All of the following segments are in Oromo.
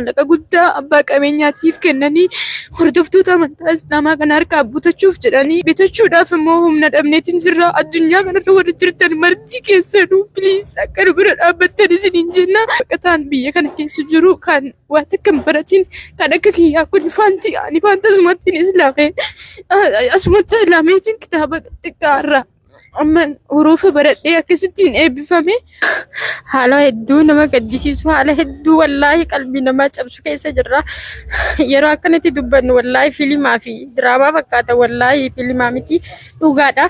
Laqa guddaa abbaa qabeenyaatiif kennanii hordoftoota amantaa islaamaa kan harkaa butachuuf jedhanii bitachuudhaaf immoo humna dhabneetiin jirra. Addunyaa kanarra warra jirtan marti keessanuu biliis akka nu bira dhaabbattan isiniin jenna. Baqataan biyya kana keessa jiru kan waan akka hin baratiin kan akka kiyyaa kun ifaanti asumatti islaameetiin kitaaba xiqqaarra amma hurufa baradhee akkasittiin eebbifame. Haala hedduu nama gaddisiisu, haala hedduu wallaahi qalbii namaa cabsu keessa jirra. Yeroo akkanatti dubbannu wallaahi fiilimaa fi diraamaa fakkaata, wallaahi fiilimaa miti dhugaadha.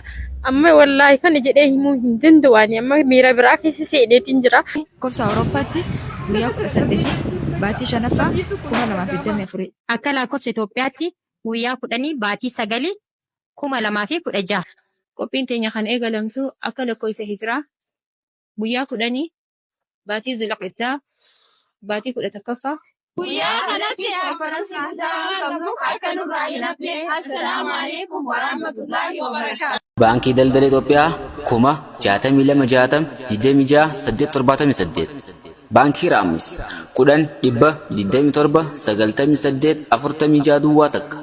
Amma wallaahi kana jedhee himuu hin danda'u. Amma miira biraa keessa seeneetiin jira. Lakkoofsa Awurooppaatti guyyaa 18 baatii 5ffaa 2024. Akka lakkoofsa Itoophiyaatti guyyaa 10 baatii 9 2016. Qophiin teenya kan eegalamtu akka lakkoofsa Hijiraa guyyaa 10 baatii Zulqa'daa baatii 11ffaa. Guyyaa kanatti konferansii guddaa qabnu akka nurraa hin hafne. Assalaamu alaikum warahmatullaahi wabarakaatuh. Baankii Daldala Itoophiyaa 6226 Baankii Raamis 10,27,98,46 Duwwaa takka.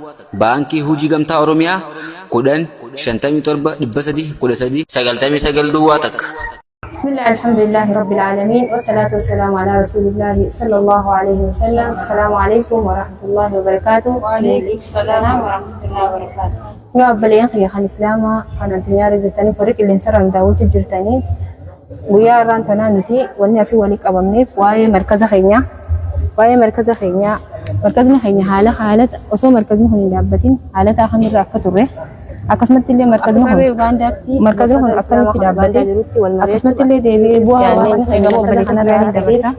Baankii Hujii Gamtaa Oromiyaa 10,57,13,99 Duwwaa takka. بسم الله الحمد لله رب العالمين والصلاة والسلام على رسول الله صلى الله عليه وسلم. السلام عليكم ورحمة الله وبركاته. وعليكم السلام ورحمة الله وبركاته. يا أبليان خي خان إسلام أنا الدنيا رجعتني فريق اللي انسر عند داوود جرتني ويا ران تنانتي والناس وليك أبمنيف واي مركز خينيا مركزنا خينيا حالة أصو مركزنا هني دابتين حالة آخر مرة أكتره أقسمت اللي مركزنا هون أكثر من دابتين أقسمت اللي ديبي بوها واسنا خينيا مركزنا راني دبسة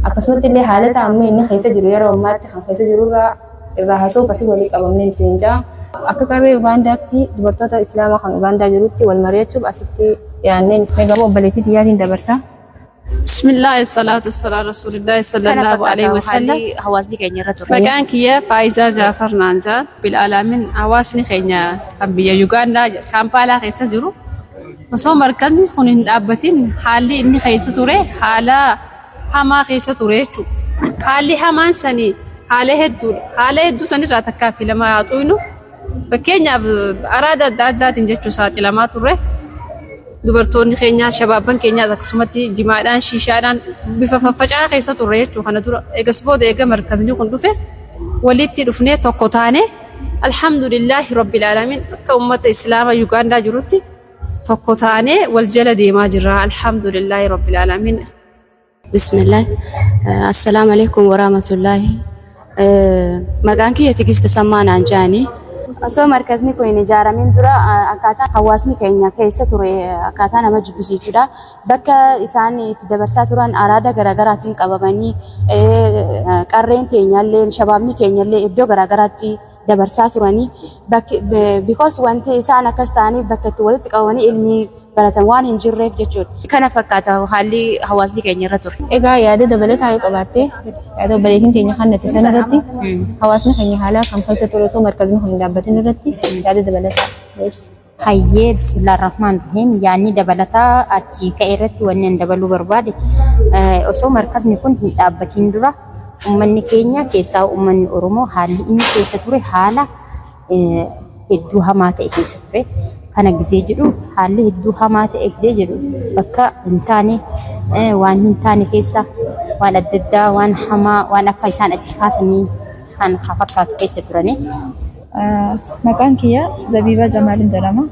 أقسمت اللي حالة عمي إن خيسة جرويا رومات خيسة جرورا الرهاسو بس وليك أبمنين سنجا أكثر يوغانداتي دبرتوتا إسلاما خان يوغاندا جروتي والمريتشوب أسيتي يعني نسمع قبل بلتي ديارين دبرسة. بسم الله الصلاة والسلام رسول الله صلى الله عليه وسلم. حواسني كينيا رتوري. مكان كيا فايزة جعفر نانجا بالعالمين حواسني كينيا أبيا يوغاندا كامبالا خيسة جرو. وصو مركزني خونين أبتين حالي إني خيسة توري حالا حما خيسة توري شو حالي حمان سني حالي هدو سني راتكافي لما يعطونو بكينيا أرادة دادات إنجتشو ساتي لما توري. Dubartoonni keenya shabaabban keenya akkasumatti jimaadhaan shiishaadhaan bifa faffacaa keessa turre jechuudha. Kana dura eegas booda eega markazni kun dhufe walitti dhufnee tokko taane alhamdulillahi rabbil alamin akka ummata islaamaa Yugaandaa jirutti tokko taane wal jala deemaa jirra alhamdulillahi rabbil alamin. Bismillah. Assalamu alaikum warahmatullahi. Maqaan kiyya Tigist Sammaanaan jaani. Osoo markazni kun ijaaramin dura akkaataa hawaasni keenya keessa ture akkaataa nama jibbisiisudha. Bakka isaan itti dabarsaa turan araada garaagaraatiin qabamanii qarreen keenyallee shabaabni keenyallee iddoo garaagaraatti dabarsaa turanii because wanti isaan akkas ta'aniif bakka itti walitti qabamanii ilmi baratan waan hin jirreef jechuudha. Kana fakkaata haalli hawaasni keenya irra ture. Egaa yaada dabalataa yoo qabaatte yaada baleetiin keenya kan natti san irratti hawaasni keenya haala kan keessa ture osoo markazni hin dhaabbatin irratti yaada dabalataa ibsi. Hayyee bismillahirrahmanirrahiim. Yaanni dabalataa achi ka'e irratti wanni an dabaluu barbaade osoo markazni kun hin dhaabbatin dura ummanni keenya keessaa ummanni Oromoo haalli inni keessa ture haala hedduu hamaa ta'e keessa ture. Kana gizee jedhu haalli hedduu hamaa ta'e gizee jedhu bakka hin taane waan hin taane keessa waan adda addaa waan hamaa waan akka isaan achi kaasanii kan fakkaatu keessa turani. Maqaan kiyya Zabiba Jamaalin jedhama.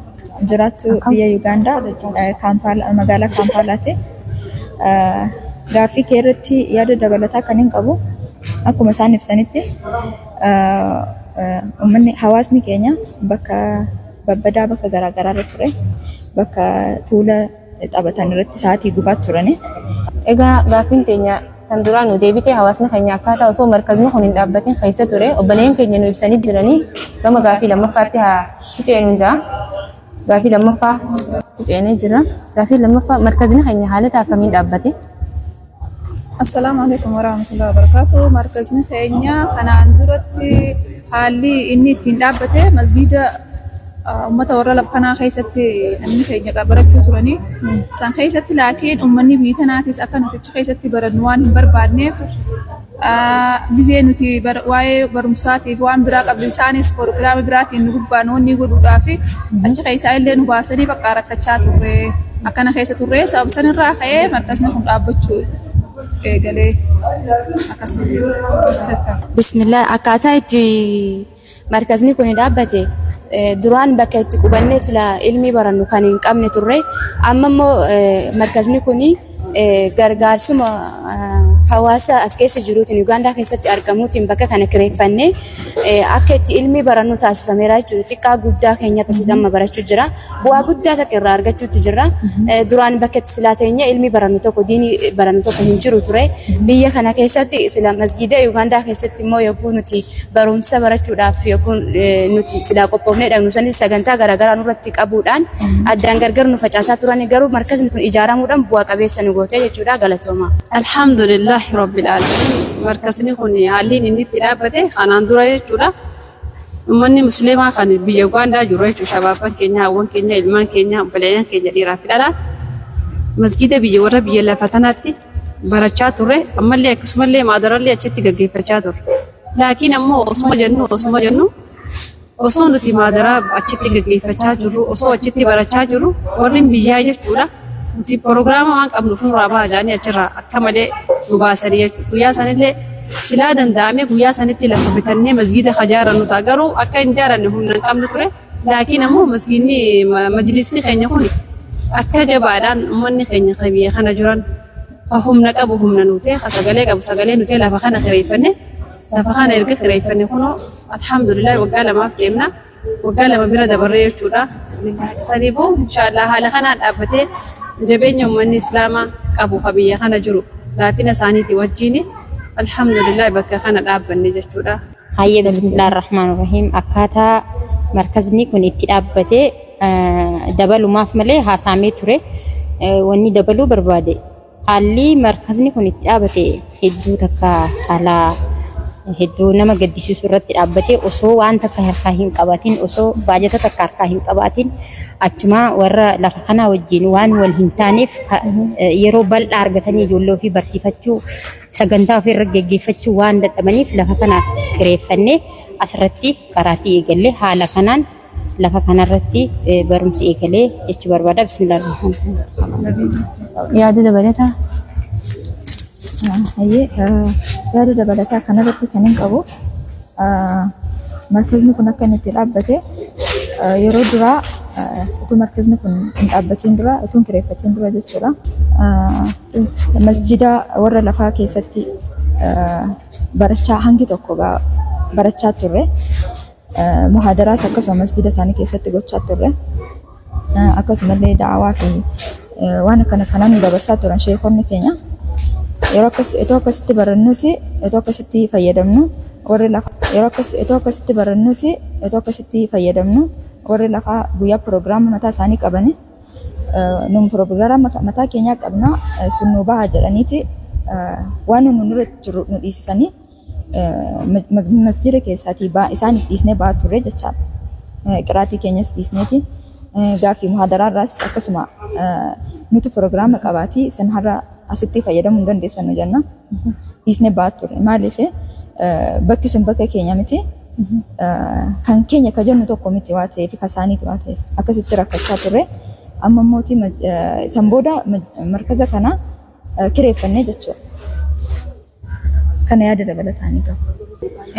Jiraattu biyya Yugaandaa magaalaa Kaampaalaati. Gaaffii kee irratti yaada dabalataa kan hin qabu akkuma isaan ibsanitti uummanni hawaasni keenya bakka babbadaa bakka garaagaraa irra ture bakka fuula taphatan irratti sa'aatii gubaa turani. Egaa gaaffiin teenya kan duraan nu deebitee hawaasni keenya akkaataa osoo markazni kun hin dhaabbatin keessa ture obboleen keenya nu ibsanii jiranii gama gaaffii lammaffaatti haa ciceenuu jira. Gaaffii lammaffaa ciceenee jira. Gaaffii lammaffaa markazni keenya haalata akkamiin dhaabbate? Assalamu alaikum warahmatullahi wabarakatuh. Markazni keenya kanaan duratti haalli inni ittiin dhaabbate masgiida ummata warra labkanaa keessatti namni keenya barachuu turanii san keessatti laakiin ummanni biyya tanaatis akka nuti keessatti barannu waan hin barbaadneef gisee nuti waa'ee barumsaatiif waan biraa qabdu isaanis proogiraama biraatiin nu gubbaan wanni godhuudhaa fi achi keessaa illee nu baasanii bakka rakkachaa turre akkana keessa turre sababa sanirraa ka'ee markasni kun dhaabbachuu eegalee akkasuma. Bismillah akkaataa itti markazni kun dhaabbate duraan bakka itti qubannee sila ilmi barannu kan hin qabne turre amma immoo markazni kun gargaarsuma hawaasa as keessa jiruutiin Ugaandaa keessatti argamuutiin bakka kana kireeffannee akka itti ilmi barannu taasifameera jechuudha. Xiqqaa guddaa keenya tasitti amma barachuu jira. Bu'aa guddaa takka irraa argachuutti jirra. Duraan bakka itti silaa teenya ilmi barannu tokko diinii barannu tokko hin jiru ture. Biyya kana keessatti sila masgiida Ugaandaa keessatti immoo yogguu nuti barumsa barachuudhaaf yogguu nuti silaa qophoofnee dhaqnu sanis sagantaa garaagaraa nurratti qabuudhaan addaan gargar nu facaasaa turan garuu markazni kun ijaaramuudhaan bu'aa qabeessa nu gootee jechuudha galatooma. Alhamdulillah rabbil alamin markazni kun haalliin inni itti dhaabbate kanaan dura jechuudha. Uummanni musliimaa kan biyya Ugaandaa jiru jechuudha. Shabaabban keenya, hawwan keenya, ilmaan keenya, obboleeyyan keenya dhiiraa fi dhalaan masgiida biyya warra biyya lafa tanaatti barachaa turre ammallee akkasumallee maadarallee achitti gaggeeffachaa turre. Laakiin ammoo osuma jennu osoo nuti maadaraa achitti gaggeeffachaa jirru osoo achitti barachaa jirru warri biyyaa jechuudha. Nuti proogiraama waan qabnuuf nurraa bahaa jaanii achirraa akka malee nu baasanii jechuudha. Guyyaa sanillee silaa danda'amee guyyaa sanitti lafa bitannee masgiida hajaarannu ta'a. Garuu akka hin jaaranne humna hin qabnu ture. Laakiin ammoo masgiidni majlisni keenya kun akka jabaadhaan uummanni keenya biyya kana jiran humna qabu humna nuti sagalee qabu sagalee nuti lafa kana kireeffanne lafa kana erga kireeffanne kunoo alhamdulillah waggaa lamaaf deemna. Waggaa lama bira dabarree jechuudha. Saniifuu inshaallah haala kanaan dhaabbatee jabeenya uummanni islaamaa qabu biyya kana jiru laafina isaaniitii wajjin alhamdulillah bakka kana dhaabbanne jechuudha. Hayya bismillahir rahmanir rahim akkaataa markazni kun itti dhaabbate dabalumaaf malee haasaamee ture wanni dabaluu barbaade haalli markazni kun itti dhaabbate hedduu takka haala hedduu nama gaddisiisu irratti dhaabbatee osoo waan takka harkaa hin qabatin osoo baajata takka harkaa hin qabatin achuma warra lafa kana wajjin waan wal hin taaneef yeroo bal'aa argatanii ijoollee ofii barsiifachuu sagantaa ofirra gaggeeffachuu waan dadhabaniif lafa kana kireeffannee asirratti qaraatii eegallee haala kanaan lafa kanarratti barumsi eegalee jechuu barbaada. Bismillahirrahmanirrahim. Yaada dabalataa. Yaada dabalataa kanarratti kan hin qabu markazni kun akka inni itti dhaabbate yeroo duraa utuu markazni kun hin dhaabbatiin dura utuu hin kireeffatiin dura jechuudha. Masjida warra lafaa keessatti barachaa hangi tokko barachaa turre. Muhaadaraas akkasuma masjida isaanii keessatti gochaa turre. Akkasumallee daawaa fi waan akkana nu dabarsaa turan sheekonni keenya. Yeroo akkasitti barannuti yeroo akkasitti fayyadamnu warri lafa yeroo akkasitti barannuti yeroo akkasitti fayyadamnu warri lafa guyyaa proogiraama mataa isaanii qabani nun proogiraama mataa keenyaa qabna sun nu baha jedhaniiti waan nu nurra jiru nu dhiisisanii masjida keessaatii isaaniif dhiisnee bahaa turre jechaadha. Qiraatii keenyas dhiisneeti gaaffii muhaadaraarraas akkasuma nuti proogiraama qabaatii san har'a asitti fayyadamuu hin dandeessan nu jenna. Dhiisnee bahaa turre maaliif bakki sun bakka keenya miti kan keenya ka jennu tokko miti waa ta'eef ka isaaniiti waa ta'eef akkasitti rakkachaa turre amma mootii san booda markaza kana kireeffannee jechuudha. Kana yaada dabalataanii qabu.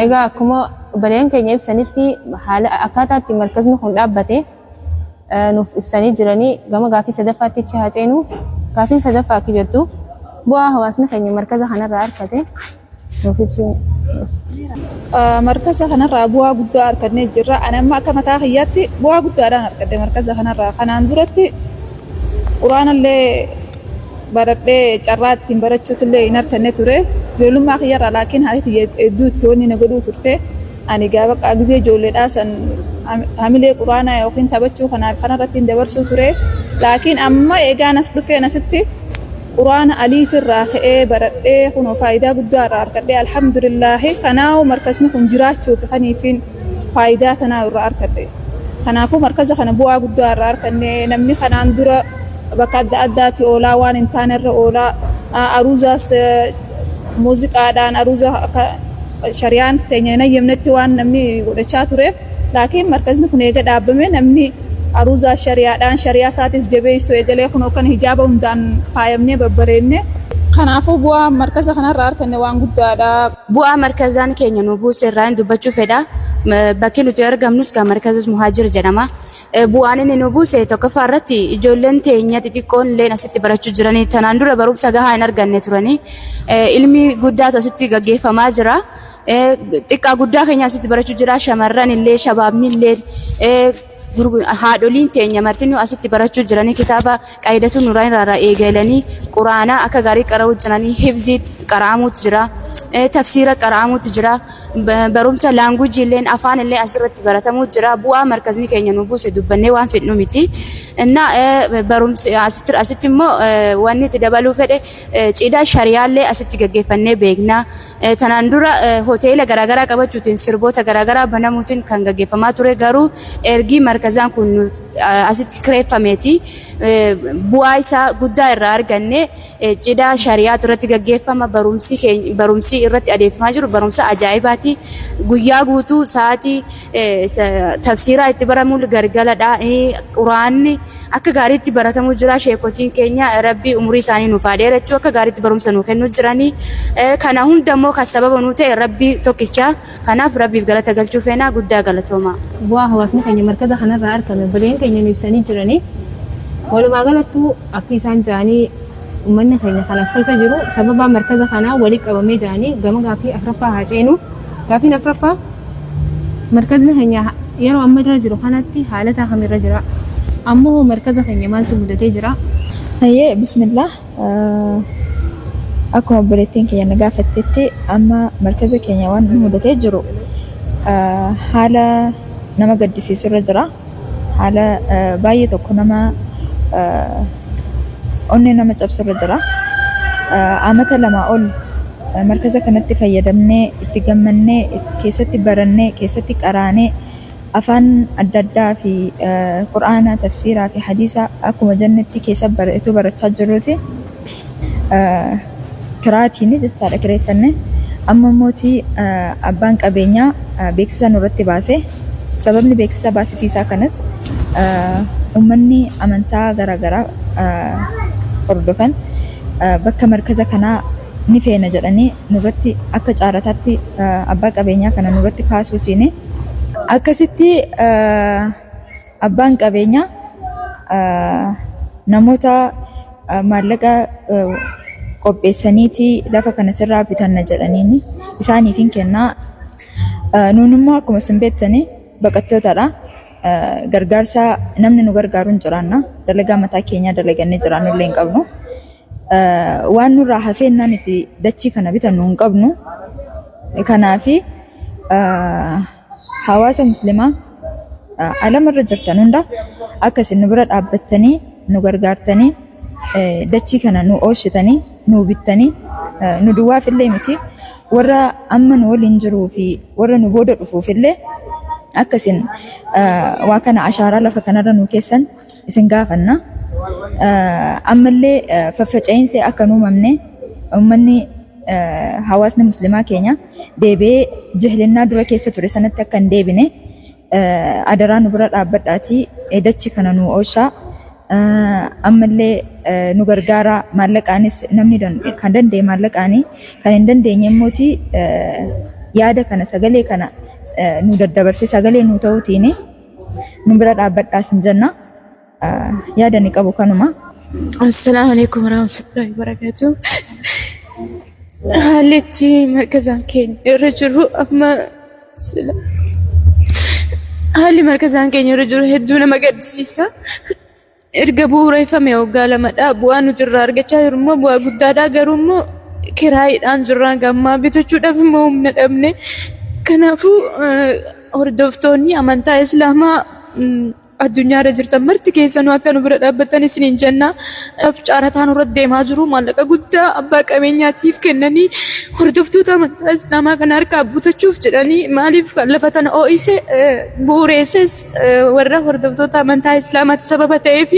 Egaa akkuma obboleeyyan keenya ibsanitti haala akkaataa itti markazni kun dhaabbate nuuf ibsanii jiranii gama gaaffii sadaffaatti ichi haa ceenu. Gaaffiin sadaffaa akka jettu bu'aa hawaasni keenya markaza kanarraa argate nuuf ibsu. Markaza kanarraa bu'aa guddaa argannee jirra. Ani amma akka mataa kiyyaatti bu'aa guddaadhaan argadde markaza kanarraa. Kanaan duratti quraanallee baradhee carraa ittiin barachuutillee hin arganne ture. Ijoollummaa kiyyarraa laakiin haati hedduu itti wanni na godhuu turte. Ani gaafa gisee ijoolleedhaa san hamilee quraanaa yookiin taphachuu kanarratti hin dabarsuu ture. Laakiin amma eegaan as dhufeen asitti quraana aliifirraa ka'ee baradhee kunoo faayidaa guddaa irraa argadhee alhamdulillaahi kanaaf markazni kun jiraachuuf kaniifin faayidaa tanaa irraa argadhe. Kanaafuu markaza kana bu'aa guddaa irraa arganne namni kanaan dura bakka adda addaatti oolaa waan hin taane irra oolaa aruuzaas muuziqaadhaan aruuza akka shariyaan teenya hin ayyamnetti waan namni godhachaa tureef laakiin markazni kun eega dhaabame namni aruuza shariyaadhaan shariyaa isaatis jabeessu eegalee kun kan hijaaba hundaan faayamnee babbareenne kanaafuu bu'aa markaza kanarraa arganne waan guddaadha. Bu'aa markazaan keenya nu buuse irraa dubbachuu fedha. Bakki nuti argamnus kan markazas muhaajir jedhama. Bu'aan inni nu buuse tokkoffaa irratti ijoolleen teenya xixiqqoon illee asitti barachuu jiranii tanaan dura barumsa gahaa hin arganne turanii ilmi guddaatu asitti gaggeeffamaa jira. Xiqqaa guddaa keenya asitti barachuu jira. Shamarran illee shabaabni illee haadholiin teenya martinuu asitti barachuu jiranii kitaaba qaayidatu nuraan irraa eegalanii quraana akka gaarii qara'uu jiranii hifzii qara'amuutu jira. Tafsiira qara'amuutu jira. Barumsa laanguujii illee afaan illee asirratti baratamuu jira. Bu'aa markazni keenya nu buuse dubbannee waan fedhu miti. Inna barumsi asitti immoo wanni itti dabaluu fedhe cidha shariyaa illee asitti gaggeeffannee beekna. Tanaan dura hoteela garaagaraa qabachuutiin sirboota garaagaraa banamuutiin kan gaggeeffamaa ture garuu ergi markazaan kun asitti kireeffameeti bu'aa isaa guddaa irraa arganne cidha shariyaa irratti gaggeeffama barumsi irratti adeemsifamaa jiru barumsa ajaa'ibaati guyyaa guutuu sa'aatii tafsiiraa itti baramu gargaladha quraanni akka gaariitti baratamuu jira sheekotiin keenya rabbi umurii isaanii nuuf dheerachuu akka gaariitti barumsa nuu kennuu jiranii kana hundammoo kan sababa nuu ta'e rabbi tokkicha kanaaf rabbiif galata galchuu feena guddaa galatooma. Bu'aa hawaasni keenya markaza kanarraa argame bileen keenya ibsanii jiranii walumaa galattuu akka isaan ja'anii uummanni keenya kanas keessa jiru sababa markaza kanaa walii qabamee ja'anii gama gaaffii afraffaa haa ceenu gaaffiin afraffaa markazni keenya yeroo amma irra jiru kanatti haalata kamirra jira ammoo markaza keenya maaltu mudatee jira. Hayyee bismillah akkuma obboleettiin keenya na gaafattetti amma markaza keenya waan mudatee jiru haala nama gaddisiisu irra jira. Haala baay'ee tokko nama onnee nama cabsu irra jira. Amata lamaa ol markaza kanatti fayyadamnee itti gammannee keessatti barannee keessatti qaraanee afaan adda addaa fi quraana tafsiiraa fi hadiisa akkuma jannetti keessa barachaa jirruuti. Kiraatiin jechaadha kireeffanne amma mootii abbaan qabeenyaa beeksisa nurratti baase sababni beeksisa baasitii isaa kanas uummanni amantaa garaagaraa hordofan bakka markaza kanaa ni feena jedhanii nurratti akka caarataatti abbaa qabeenyaa kana nurratti kaasuutiin akkasitti abbaan qabeenyaa namoota maallaqa qopheessaniiti lafa kana sirraa bitanna jedhanii isaaniif hin kennaa. Nuun immoo akkuma isin beektani baqattootadha. Gargaarsa namni nu gargaaru hin jiraanna. Dalagaa mataa keenyaa dalagannee jiraannu illee hin qabnu. Waan nurraa hafeennaan itti dachii kana bitannu hin qabnu. Kanaafi hawaasa muslimaa alamarra jirtan hunda akka isin nu bira dhaabbattanii nu gargaartanii dachii kana nu oolchitanii nu bittanii nu duwwaaf illee miti warra amma nu waliin jiruu fi warra nu booda dhufuuf illee akka isin waa kana ashaaraa lafa kanarra nu keessan isin gaafanna. Ammallee faffaca'insi akka nu uumamne uummanni hawaasni muslimaa keenya deebi'ee jahilinnaa dura keessa ture sanatti akka hin deebine adaraa nu bira dhaabbadhaatii dachii kana nu oolchaa. Ammallee nu gargaara maallaqaanis namni kan danda'e maallaqaanii kan hin dandeenye immooti yaada kana sagalee kana nu daddabarsee sagalee nu ta'uutiin nu bira dhaabbadhaas hin jenna yaada ni qabu kanuma. Assalaamu alaikum warahmatullahi wabarakatuh. Haalli itti markazaan keenya irra jiru amma haalli markazaan keenya irra jiru hedduu nama gaddisiisa. Erga bu'uureffame waggaa lamadha. Bu'aa nuti irraa argachaa jirru immoo bu'aa guddaadha. Garuu immoo kiraayiidhaan jirraa gammaa bitachuudhaaf immoo humna dhabne. Kanaafuu hordoftoonni amantaa Islaamaa addunyaa irra jirtan marti keessanuu akka nu bira dhaabbattan isiniin jenna. Caarataan irratti deemaa jiru maallaqa guddaa abbaa qabeenyaatiif kennanii hordoftoota amantaa islaamaa kana harkaa butachuuf jedhanii maaliif lafa tana oo'ise bu'uureesses warra hordoftoota amantaa islaamaatti sababa ta'eef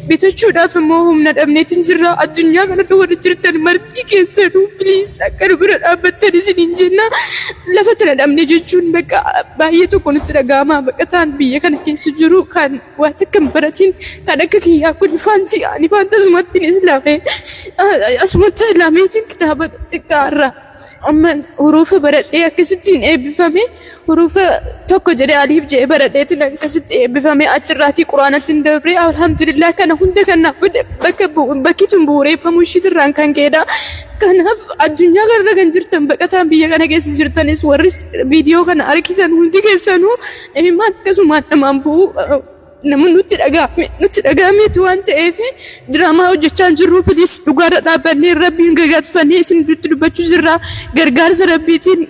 bitachuudhaaf immoo humna dhabneetiin jirra. Addunyaa kanarra warra jirtan marti keessanuu piliis akka nu bira dhaabbattan isiniin jenna. Lafa tana dhabne jechuun bakka baay'ee tokko nutti dhaga'ama. Baqataan biyya kana keessa jiru kan waan akka hin baratiin kan akka kiyyaa kun faanti ani faanta asumatti islaameetiin kitaaba xiqqaarra amma hurufa baradhee akkasittiin eebbifame hurufa tokko jedhee aliif jedhee baradheetiin akkasitti eebbifame achirraatii quraanatti dabree alhamdulillah kana hunda kan bakki tun bu'uureeffamuu ishiitirraan kan ka'edha. Kanaaf addunyaa kanarra kan jirtan baqataan biyya kana keessa jirtanis warri viidiyoo kana argitan hundi keessanuu imimmaan akkasumaan namaan bu'u nama nutti dhaga'ameetu waan ta'eef diraamaa hojjechaa jirru piliis dhugaarra dhaabbannee rabbiin gargaarfannee isin dubbachuu jirra. Gargaarsa rabbiitiin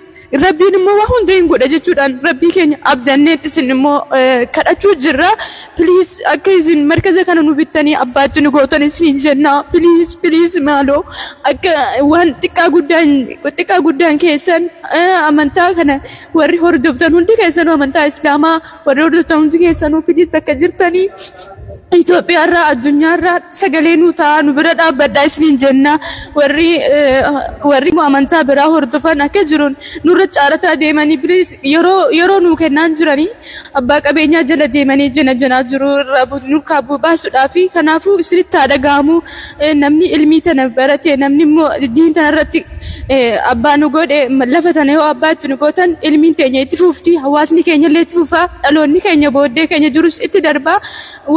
rabbiin immoo waa hunda hin godha jechuudhaan rabbii keenya abdanneet isin immoo kadhachuu jirra. Piliis akka isin markaza kana nu bittanii abbaatti nu gootan isin jenna. Piliis maaloo akka waan xiqqaa guddaan keessan amantaa kana warri hordoftan hundi keessanuu amantaa islaamaa warri hordoftan hundi keessanuu piliis bakka jirtanii Itoophiyaarraa addunyaarraa sagalee nu ta'a nu bira dhaabbadhaa isiniin jenna. Warri amantaa biraa hordofan akka jiruun nurra caarataa deemanii piliis yeroo nu kennaan jiranii abbaa qabeenyaa jala deemanii janaa jiru nu kaabuu baasuudhaafi kanaafuu isinitti haa dhaga'amu. Namni ilmii tana barate namni immoo diin tanarratti abbaa nu godhe lafa tana yoo abbaa itti nu gootan ilmiin teenya itti fufti hawaasni keenya illee itti fufa dhaloonni keenya booddee keenya jirus itti darba.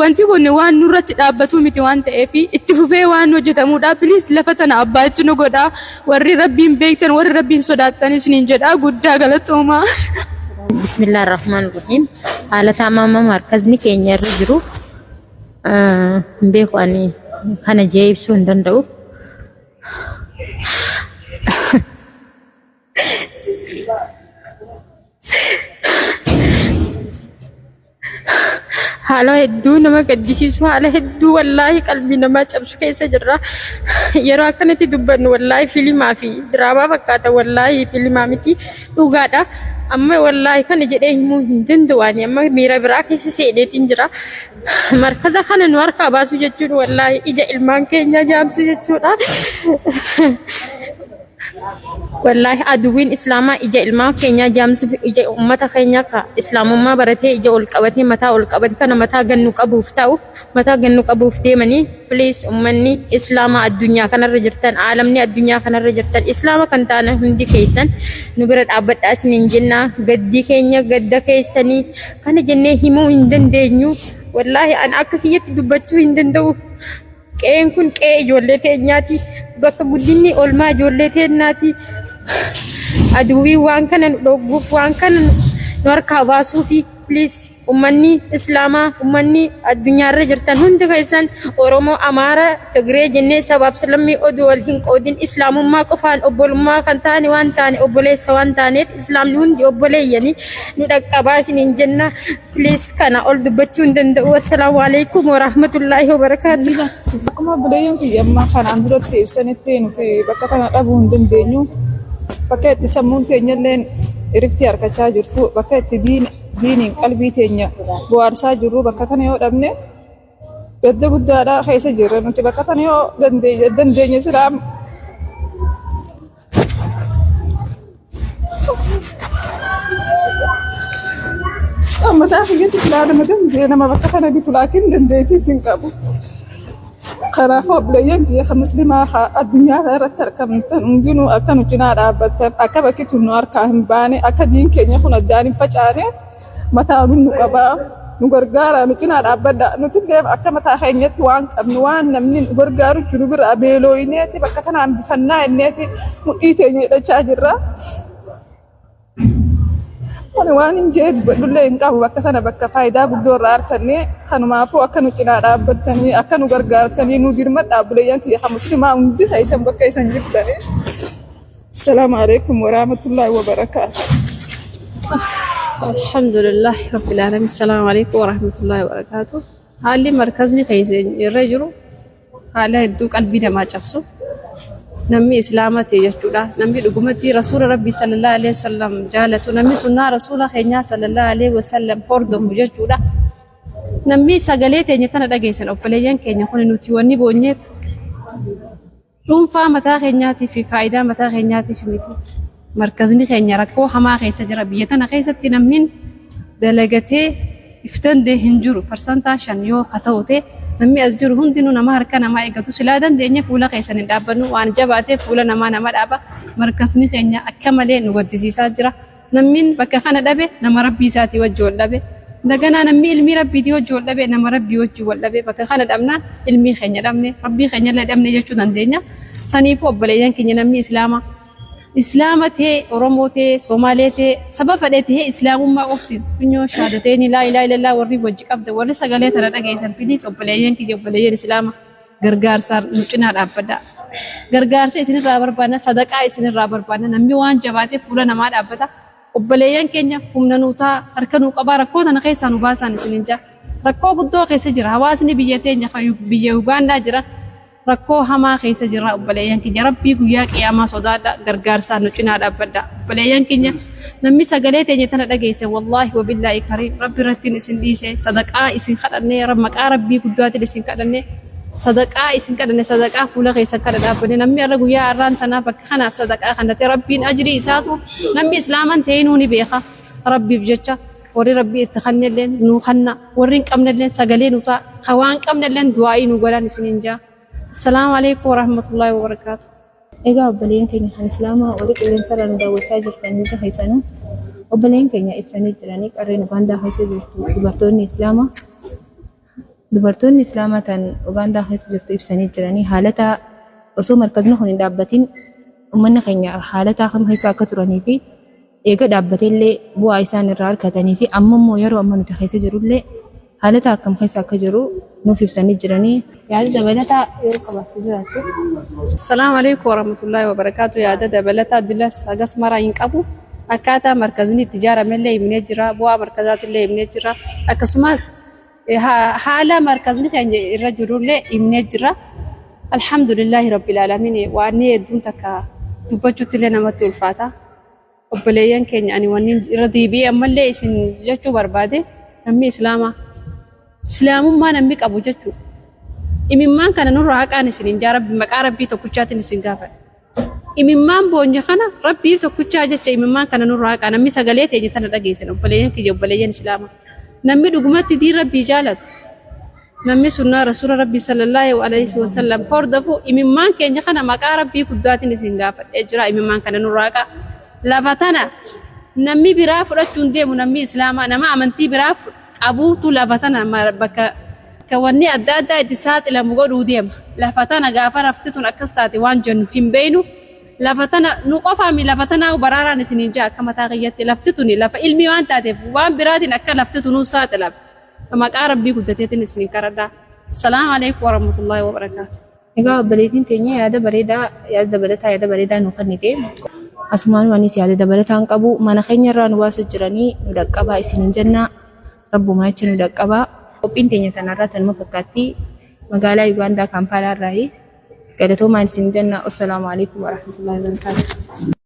Wanti kun waan nurratti dhaabbatu miti waan ta'eef itti fufee waan hojjetamudha. Piliis lafa tana abbaa itti nu godha. Warri rabbiin beektan warri rabbiin sodaattan isiniin jedha guddaa galatoomaa. Bismillahir Rahmanir Rahim. Haala taamaama markazni keenya irra jiru beeku ani kana jee ibsuu hin danda'u. Haala hedduu nama gaddisiisu haala hedduu wallaahi qalbii namaa cabsu keessa jirra. Yeroo akkanatti dubbannu wallaahi fiilimaa fi diraamaa fakkaata wallaahi fiilimaa miti dhugaadha. Amma wallaahi kana jedhee himuu hin danda'u amma miira biraa keessa seeneetiin jira. Markaza kana nu harkaa baasu jechuun wallaahi ija ilmaan keenyaa jaamsu jechuudha. Wallahi aduwwiin islaamaa ija ilmaan keenyaa jaamsuuf ija ummata keenyaa ka islaamummaa baratee ija ol qabatee mataa ol qabate kana mataa gannu qabuuf deemanii piliis ummanni islaamaa addunyaa kanarra jirtan aalamni addunyaa kanarra jirtan islaama kan taane hundi keessan nu bira dhaabbadhaa isiniin jenna. Gaddi keenya gadda keessanii kana jennee himuu hin dandeenyu. Wallahi an akka kiyyatti dubbachuu hin danda'u. Qe'een kun qe'ee ijoollee keenyaati. Bakka guddinni olmaa ijoollee keenyaati. Aduwwii waan kana nu dhowwuuf waan kana nu harkaa baasuufi piliis ummanni islaamaa ummanni addunyaarra jirtan hundi keessan Oromoo, Amaaraa, Tigree jennee sabaaf lammii oduu wal hin qoodin islaamummaa qofaan obbolummaa kan taane waan taane obboleessa waan taaneef islaamni hundi obboleeyyanii nu dhaqqabaa isiniin jenna. Piliis kana ol dubbachuu hin danda'u. Assalaamu alaikum warahmatullaahi wabarakaatuh. Akkuma buleeyyoon kiyya ammaa kanaan duratti ibsanitti nuti bakka kana dhabuu hin dandeenyu. Bakka itti sammuun keenyallee iriftii harkachaa jirtu bakka itti diiniin qalbii teenya bohaarsaa jirru bakka kana yoo dhabne gadda guddaadha keessa jirra nuti bakka kana yoo dandeenye silaam mataa kiyyatti silaa nama dandee nama bakka kana bitu laakiin dandeettii ittiin qabu. Kanaafuu obboleeyyan biyya kan musliimaa addunyaa irratti argamtan hundinuu akka nu cinaa dhaabbattan akka bakki tun nu harkaa hin baane akka diin keenya kun addaan hin facaane mataa nu qabaa nu gargaara nu cinaa dhaabbadha. Nuti illee akka mataa keenyatti waan qabnu waan namni nu gargaaru jiru bira beelooyineeti bakka kanaan bifannaa inneeti mudhii teenya hidhachaa jirra. Kun waan hin jedhu badullee hin qabu bakka sana bakka faayidaa guddoo irraa argannee kanumaafuu akka nu cinaa dhaabbattanii akka nu gargaartanii nu dirmadhaa buleeyyan kiyya kan musliimaa hundi ta'isan bakka isan jirtanii. Assalaamu alaikum warahmatullaahi wabarakaatuh. الحمد لله رب العالمين. السلام عليكم ورحمة الله وبركاته. هالي مركزني خيزين الرجل هالا يدو قلبي ما شافسو نمي إسلامتي يجودا نمي لقمتي رسول ربي صلى الله عليه وسلم جالتو نمي سنة رسول خينيا صلى الله عليه وسلم فردم يجودا نمي سجلت ينتنا دقيسن أو بليان كي يكون نتيوني بونيف روم فا خينياتي في فائدة متى خينياتي في متي مركزني خينيا ركو حما خيسة جربيتنا خيسة تنمين دلقتي افتن هنجرو برسنتاشن يو خطوتي نمي أزجر هندينو نما هركنا ما إيجاتو سلادن ديني فولا خيسن دابنو وان جباتي فولا نما دابا مركزني خينيا أكمله نودي ساجرا نمين بكا خنا دابه نما ربي ساتي وجول دابه دغنا نمي علمي ربي دي وجول دابه نما ربي وجول دابه بكا خنا دامنا علمي خينيا دامني ربي خينيا لا دامني يجو دندينيا سنيفو بليان كينيا نمي إسلامته أوروموته سوماليته سبب فدته إسلام ما أفتي بنيو شهادتين لا إله إلا الله ورّي وجهك أبدا ورّي سجلة ترى نجيسن بيديس أبليان كي أبليان إسلام غرغار سار نوتشنا أبدا غرغار سي إسنين رابر بانا صدقة إسنين رابر بانا نمي وان جباتي فولا نماد أبدا أبليان كينيا كمنا نوتا هركنو كبار كوتا نخيسان وباسان إسنين جا ركو قدو خيس جرا هواسني بيجتين يخيو بيجوغان دا جرا ركو هما خيس جرا أبليان كي ربي قياك يا ما صدادا غرغار سار نوتشنا أبدا أبليان كينيا نمي سجلة تنيتنا دقيسة والله وبالله كريم ربي رتين إسن ديسة صدقة إسن خدني ربك ربي قدوات إسن خدني صدقة إسن خدني صدقة فولا خيس خدنا أبدا نمي أرجو يا أران تنا بكخنا في صدقة خدنا ربي أجري إساتو نمي إسلاما تينوني بيخا ربي بجتة وري ربي اتخنى لين نوخنا ورين كمنا لين سجلين وطا خوان كمنا لين دعائي نقولان سنينجا. السلام عليكم ورحمة الله وبركاته. Egaa obboleen keenya kan Islaamaa warri qilleensa irra nu daawwachaa jirtanii taasisanuu obboleen keenya ibsanii jiranii qarreen Ugaandaa keessa jirtu dubartoonni Islaamaa tan Ugaandaa keessa jirtu ibsanii jiranii haalata osoo markazni kun hin dhaabbatin uummanni keenya haalata kam keessa akka turanii fi eega dhaabbateellee bu'aa isaan irraa argatanii fi ammoo yeroo amma nuti keessa jirullee haalata akkam keessa akka jiru nuuf ibsanii jiranii yaada dabalataa yeroo qabaachuu jiraatu. السلام عليكم ورحمة الله وبركاته. يا دادا بلتا دلس أقص مرة ينقبو أكاتا مركزني التجارة من اللي من يجرا بوا مركزات اللي من يجرا أكسماس حالة مركزني كان الرجل اللي من يجرا الحمد لله رب العالمين وأني دون تكا تبجت لنا ما تلفاتا وبليان كان يعني واني رضي بي أما اللي إسن جتو بربادة نمي إسلام ما نميك أبو جتو imimman kana nurra haqaan isin jarabbi maqaa rabbii tokkichaatiin isin gaafa imimman boonye kana rabbii tokkichaa jecha imimman kana nurra haqaan namni sagalee teenye tana dhageessan obboleeyyan kiyya obboleeyyan islaama namni dhugumatti diin rabbii jaalatu namni sunnaa rasuula rabbii sallallahu alaihi wasallam hordofu imimman keenya kana maqaa rabbii guddaatiin isin gaafadhee jira imimman kana nurra haqa lafa tana namni biraa fudhachuun deemu namni islaamaa nama amantii biraa qabuutu lafa tana bakka كوني أدادا إتصال إلى مقولو ديم لفتنا غافر رفتون أكستاتي وان جن همبينو لفتنا نقفا من لفتنا وبرارا نسنجا كما تغيرت لفتوني لف علمي وان تاتي وان برادين أكل لفتونو سات لب فما قارب بيكو تاتي نسنين كردا. السلام عليكم ورحمة الله وبركاته. Egaa obboleettiin keenya yaada bareedaa nu kennite. Asumaan wanis yaada dabalataan qabu mana keenya irraa nu baasu jiranii nu dhaqqabaa isiniin jenna rabbumaa jecha nu dhaqqabaa. Qophiin teenya tanarraa tanuma fakkaatti magaalaa Ugaandaa Kampaalaa irraa galatoomaa isiniin jenna. Assalaamu alaikum warahmatullahi wabarakatuh.